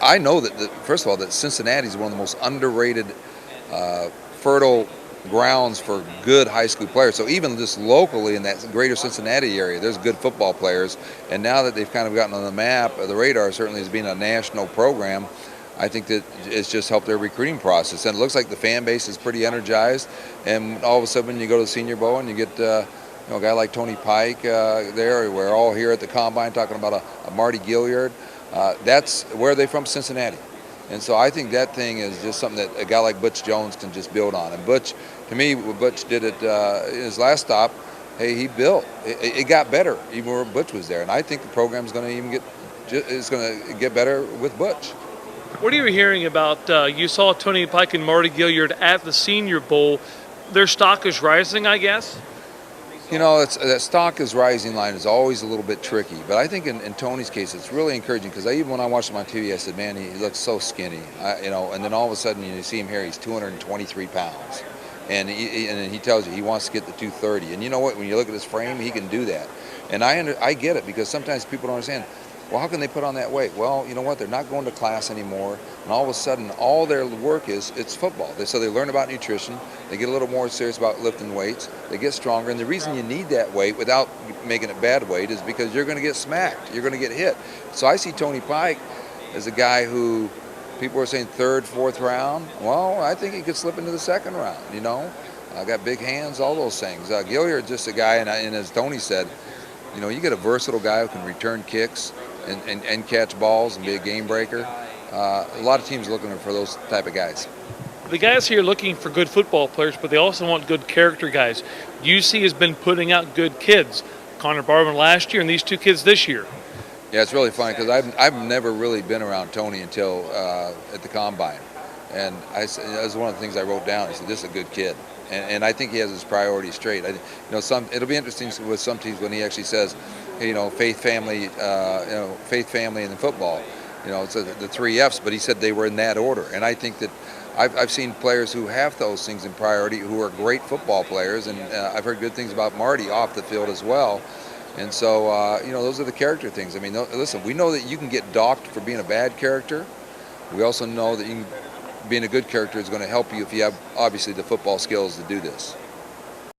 I know that, first of all, that Cincinnati is one of the most underrated, fertile grounds for good high school players. So even just locally in that greater Cincinnati area, there's good football players. And now that they've kind of gotten on the map, the radar certainly as being a national program, I think that it's just helped their recruiting process. And it looks like the fan base is pretty energized. And all of a sudden, when you go to the Senior Bowl and you get a guy like Tony Pike there, we're all here at the Combine talking about a Marty Gilliard. That's where are they from? Cincinnati. And so I think that thing is just something that a guy like Butch Jones can just build on. And Butch, to me, what Butch did at his last stop, hey, he built. It got better even where Butch was there. And I think the program's going to get better with Butch. What are you hearing about, you saw Tony Pike and Marty Gilliard at the Senior Bowl. Their stock is rising, I guess? That stock is rising line is always a little bit tricky. But I think in Tony's case, it's really encouraging because even when I watched him on TV, I said, man, he looks so skinny. And then all of a sudden you see him here, he's 223 pounds. And he tells you he wants to get to 230. And you know what? When you look at his frame, he can do that. And I get it because sometimes people don't understand. Well, how can they put on that weight? Well, you know what? They're not going to class anymore, and all of a sudden, all their work it's football. So they learn about nutrition. They get a little more serious about lifting weights. They get stronger, and the reason you need that weight without making it bad weight is because you're going to get smacked. You're going to get hit. So I see Tony Pike as a guy who people are saying third, fourth round. Well, I think he could slip into the second round. I got big hands, all those things. Gilliard's just a guy, and as Tony said, you get a versatile guy who can return kicks and catch balls and be a game breaker. A lot of teams are looking for those type of guys. The guys here are looking for good football players, but they also want good character guys. UC has been putting out good kids. Connor Barwin last year and these two kids this year. Yeah, it's really funny because I've never really been around Tony until at the Combine. And that was one of the things I wrote down. I said, this is a good kid. And I think he has his priorities straight. It'll be interesting with some teams when he actually says, hey, faith, family, and then football. It's the 3 F's. But he said they were in that order. And I think that I've seen players who have those things in priority who are great football players. And I've heard good things about Marty off the field as well. And so, those are the character things. Listen, we know that you can get docked for being a bad character. We also know that being a good character is going to help you if you have, obviously, the football skills to do this.